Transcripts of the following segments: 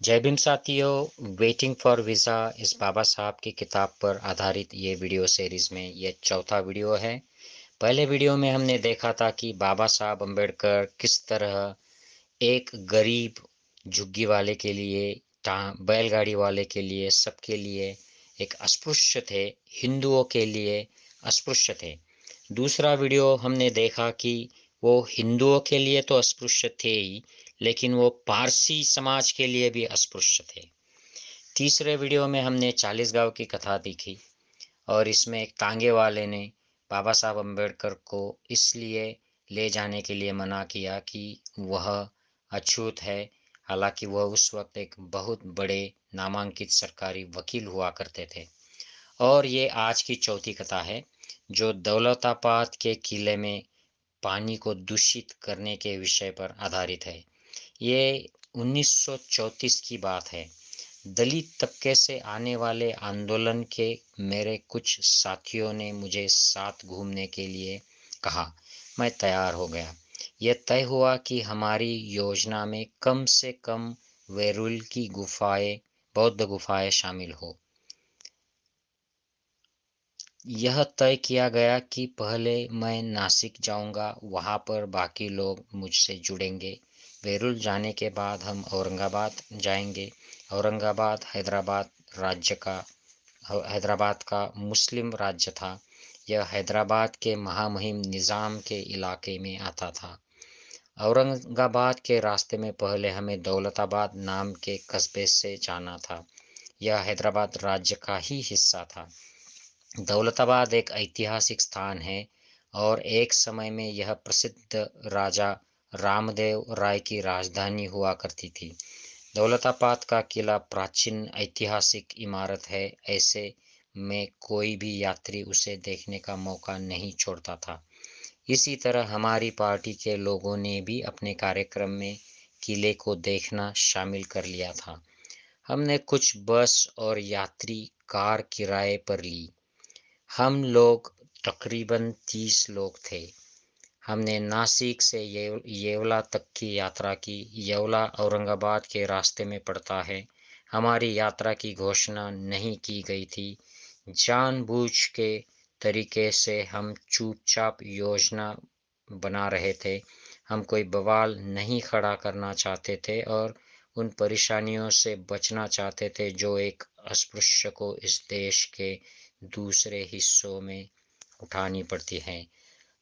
जय भीम साथियों, waiting for visa इस बाबा साहब की किताब पर आधारित ये वीडियो सीरीज़ में ये चौथा वीडियो है। पहले वीडियो में हमने देखा था कि बाबा साहब अम्बेडकर किस तरह एक गरीब झुग्गी वाले के लिए, बैलगाड़ी वाले के लिए, सबके लिए एक अस्पृश्य थे, हिंदुओं के लिए अस्पृश्य थे। दूसरा वीडियो हमने देखा कि वो हिंदुओं के लिए तो अस्पृश्य थे ही, लेकिन वो पारसी समाज के लिए भी अस्पृश्य थे। तीसरे वीडियो में हमने 40 गांव की कथा देखी और इसमें एक तांगे वाले ने बाबा साहब अम्बेडकर को इसलिए ले जाने के लिए मना किया कि वह अछूत है। हालांकि वह उस वक्त एक बहुत बड़े नामांकित सरकारी वकील हुआ करते थे। और ये आज की चौथी कथा है जो दौलताबाद के किले में पानी को दूषित करने के विषय पर आधारित है। ये 1934 की बात है। दलित तबके से आने वाले आंदोलन के मेरे कुछ साथियों ने मुझे साथ घूमने के लिए कहा। मैं तैयार हो गया। यह तय हुआ कि हमारी योजना में कम से कम वेरुल की गुफाएं, बौद्ध गुफाएं शामिल हो। यह तय किया गया कि पहले मैं नासिक जाऊंगा, वहां पर बाकी लोग मुझसे जुड़ेंगे। वेरुल जाने के बाद हम औरंगाबाद जाएंगे। औरंगाबाद हैदराबाद का मुस्लिम राज्य था। यह हैदराबाद के महामहिम निज़ाम के इलाके में आता था। औरंगाबाद के रास्ते में पहले हमें दौलताबाद नाम के कस्बे से जाना था। यह हैदराबाद राज्य का ही हिस्सा था। दौलताबाद एक ऐतिहासिक स्थान है और एक समय में यह प्रसिद्ध राजा रामदेव राय की राजधानी हुआ करती थी। दौलताबाद का किला प्राचीन ऐतिहासिक इमारत है, ऐसे में कोई भी यात्री उसे देखने का मौका नहीं छोड़ता था। इसी तरह हमारी पार्टी के लोगों ने भी अपने कार्यक्रम में किले को देखना शामिल कर लिया था। हमने कुछ बस और यात्री कार किराए पर ली। हम लोग तकरीबन 30 लोग थे। हमने नासिक से येवला तक की यात्रा की। येवला औरंगाबाद के रास्ते में पड़ता है। हमारी यात्रा की घोषणा नहीं की गई थी। जानबूझ के तरीके से हम चुपचाप योजना बना रहे थे। हम कोई बवाल नहीं खड़ा करना चाहते थे और उन परेशानियों से बचना चाहते थे जो एक अस्पृश्य को इस देश के दूसरे हिस्सों में उठानी पड़ती हैं।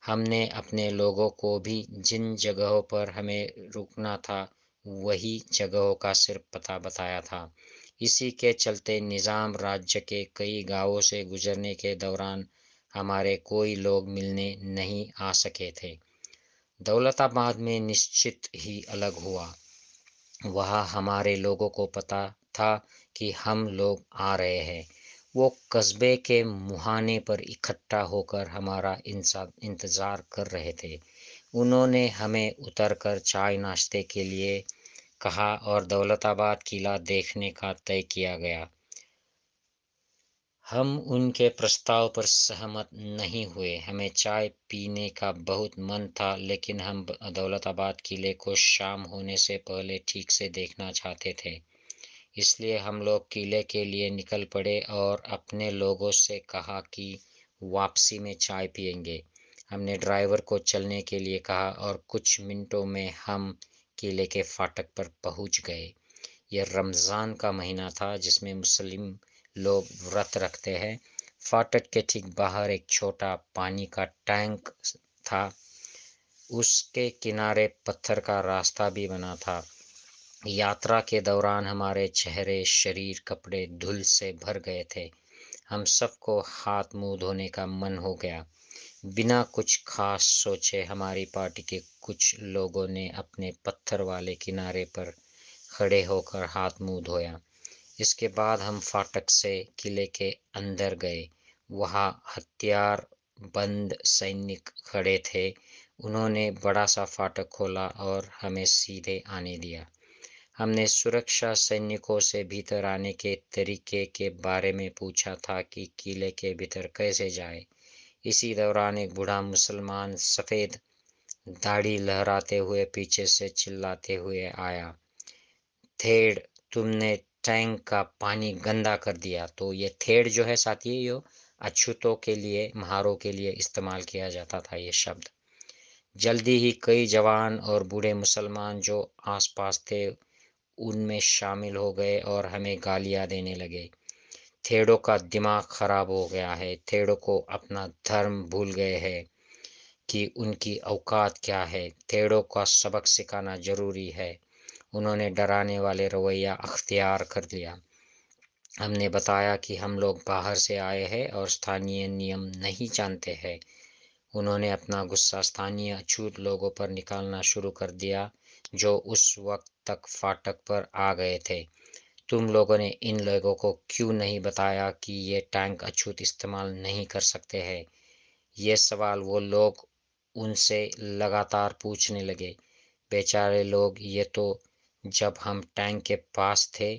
हमने अपने लोगों को भी जिन जगहों पर हमें रुकना था वही जगहों का सिर्फ पता बताया था। इसी के चलते निज़ाम राज्य के कई गांवों से गुजरने के दौरान हमारे कोई लोग मिलने नहीं आ सके थे। दौलताबाद में निश्चित ही अलग हुआ। वहाँ हमारे लोगों को पता था कि हम लोग आ रहे हैं। वो कस्बे के मुहाने पर इकट्ठा होकर हमारा इंतज़ार कर रहे थे। उन्होंने हमें उतरकर चाय नाश्ते के लिए कहा और दौलताबाद किला देखने का तय किया गया। हम उनके प्रस्ताव पर सहमत नहीं हुए। हमें चाय पीने का बहुत मन था, लेकिन हम दौलताबाद किले को शाम होने से पहले ठीक से देखना चाहते थे। इसलिए हम लोग किले के लिए निकल पड़े और अपने लोगों से कहा कि वापसी में चाय पिएंगे। हमने ड्राइवर को चलने के लिए कहा और कुछ मिनटों में हम किले के फाटक पर पहुंच गए। यह रमज़ान का महीना था जिसमें मुस्लिम लोग व्रत रखते हैं। फाटक के ठीक बाहर एक छोटा पानी का टैंक था। उसके किनारे पत्थर का रास्ता भी बना था। यात्रा के दौरान हमारे चेहरे, शरीर, कपड़े धूल से भर गए थे। हम सबको हाथ मुंह धोने का मन हो गया। बिना कुछ खास सोचे हमारी पार्टी के कुछ लोगों ने अपने पत्थर वाले किनारे पर खड़े होकर हाथ मुंह धोया। इसके बाद हम फाटक से किले के अंदर गए। वहाँ हथियार बंद सैनिक खड़े थे। उन्होंने बड़ा सा फाटक खोला और हमें सीधे आने दिया। हमने सुरक्षा सैनिकों से भीतर आने के तरीके के बारे में पूछा था कि किले के भीतर कैसे जाए। इसी दौरान एक बूढ़ा मुसलमान सफ़ेद दाढ़ी लहराते हुए पीछे से चिल्लाते हुए आया, थेड़ तुमने टैंक का पानी गंदा कर दिया। तो ये थेड़ जो है साथी, ये अछूतों के लिए, म्हारों के लिए इस्तेमाल किया जाता था ये शब्द। जल्दी ही कई जवान और बूढ़े मुसलमान जो आसपास थे उनमें शामिल हो गए और हमें गालियां देने लगे। थेड़ों का दिमाग खराब हो गया है, थेड़ों को अपना धर्म भूल गए हैं कि उनकी औकात क्या है। थेड़ों का सबक सिखाना जरूरी है। उन्होंने डराने वाले रवैया अख्तियार कर लिया। हमने बताया कि हम लोग बाहर से आए हैं और स्थानीय नियम नहीं जानते हैं। उन्होंने अपना गुस्सा स्थानीय अछूत लोगों पर निकालना शुरू कर दिया, जो उस वक्त तक फाटक पर आ गए थे। तुम लोगों ने इन लोगों को क्यों नहीं बताया कि ये टैंक अछूत इस्तेमाल नहीं कर सकते हैं? ये सवाल वो लोग उनसे लगातार पूछने लगे। बेचारे लोग, ये तो जब हम टैंक के पास थे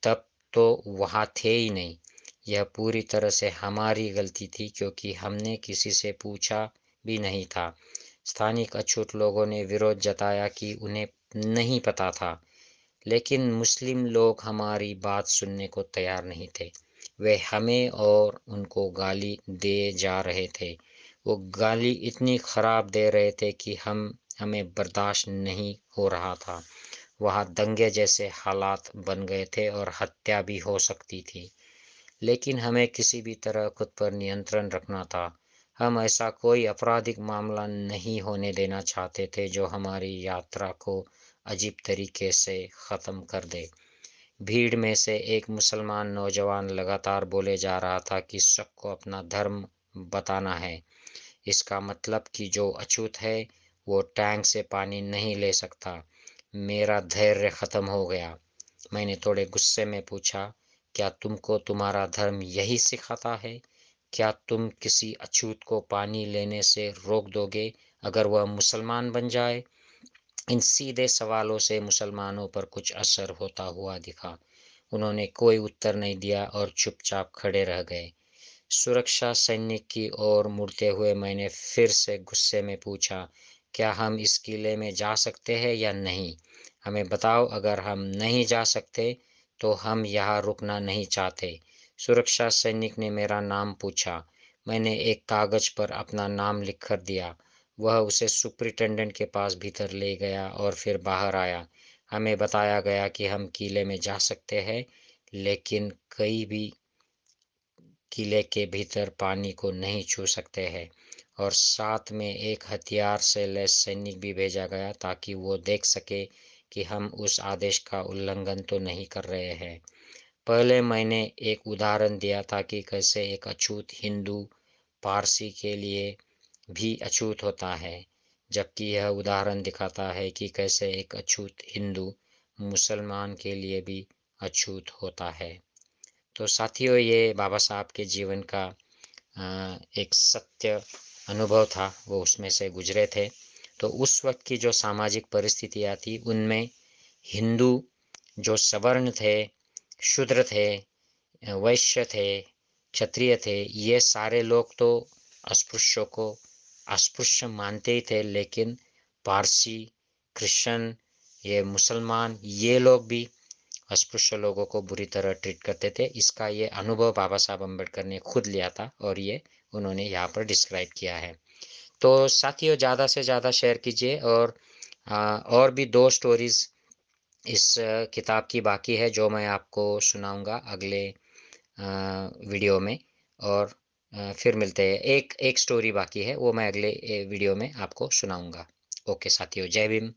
तब तो वहाँ थे ही नहीं। यह पूरी तरह से हमारी गलती थी क्योंकि हमने किसी से पूछा भी नहीं था। स्थानिक अछूत लोगों ने विरोध जताया कि उन्हें नहीं पता था, लेकिन मुस्लिम लोग हमारी बात सुनने को तैयार नहीं थे। वे हमें और उनको गाली दे जा रहे थे। वो गाली इतनी खराब दे रहे थे कि हमें बर्दाश्त नहीं हो रहा था। वहाँ दंगे जैसे हालात बन गए थे और हत्या भी हो सकती थी। लेकिन हमें किसी भी तरह खुद पर नियंत्रण रखना था। हम ऐसा कोई आपराधिक मामला नहीं होने देना चाहते थे जो हमारी यात्रा को अजीब तरीके से ख़त्म कर दे। भीड़ में से एक मुसलमान नौजवान लगातार बोले जा रहा था कि सबको अपना धर्म बताना है। इसका मतलब कि जो अछूत है वो टैंक से पानी नहीं ले सकता। मेरा धैर्य खत्म हो गया। मैंने थोड़े गुस्से में पूछा, क्या तुमको तुम्हारा धर्म यही सिखाता है? क्या तुम किसी अछूत को पानी लेने से रोक दोगे अगर वह मुसलमान बन जाए? इन सीधे सवालों से मुसलमानों पर कुछ असर होता हुआ दिखा। उन्होंने कोई उत्तर नहीं दिया और चुपचाप खड़े रह गए। सुरक्षा सैनिक की ओर मुड़ते हुए मैंने फिर से गुस्से में पूछा, क्या हम इस किले में जा सकते हैं या नहीं? हमें बताओ, अगर हम नहीं जा सकते तो हम यहाँ रुकना नहीं चाहते। सुरक्षा सैनिक ने मेरा नाम पूछा। मैंने एक कागज पर अपना नाम लिख कर दिया। वह उसे सुपरिटेंडेंट के पास भीतर ले गया और फिर बाहर आया। हमें बताया गया कि हम किले में जा सकते हैं, लेकिन कई भी किले के भीतर पानी को नहीं छू सकते हैं। और साथ में एक हथियार से लैस सैनिक भी भेजा गया ताकि वो देख सके कि हम उस आदेश का उल्लंघन तो नहीं कर रहे हैं। पहले मैंने एक उदाहरण दिया था कि कैसे एक अछूत हिंदू पारसी के लिए भी अछूत होता है, जबकि यह उदाहरण दिखाता है कि कैसे एक अछूत हिंदू मुसलमान के लिए भी अछूत होता है। तो साथियों, ये बाबा साहब के जीवन का एक सत्य अनुभव था, वो उसमें से गुजरे थे। तो उस वक्त की जो सामाजिक परिस्थितियाँ थी उनमें हिंदू जो सवर्ण थे, शूद्र थे, वैश्य थे, क्षत्रिय थे, ये सारे लोग तो अस्पृश्यों को अस्पृश्य मानते ही थे, लेकिन पारसी, क्रिश्चियन, ये मुसलमान, ये लोग भी अस्पृश्य लोगों को बुरी तरह ट्रीट करते थे। इसका ये अनुभव बाबा साहब अम्बेडकर ने खुद लिया था और ये उन्होंने यहाँ पर डिस्क्राइब किया है। तो साथियों, ज़्यादा से ज़्यादा शेयर कीजिए। और भी दो स्टोरीज़ इस किताब की बाकी है जो मैं आपको सुनाऊंगा अगले वीडियो में। और फिर मिलते हैं। एक एक स्टोरी बाकी है, वो मैं अगले वीडियो में आपको सुनाऊंगा। ओके साथियों, जय भीम।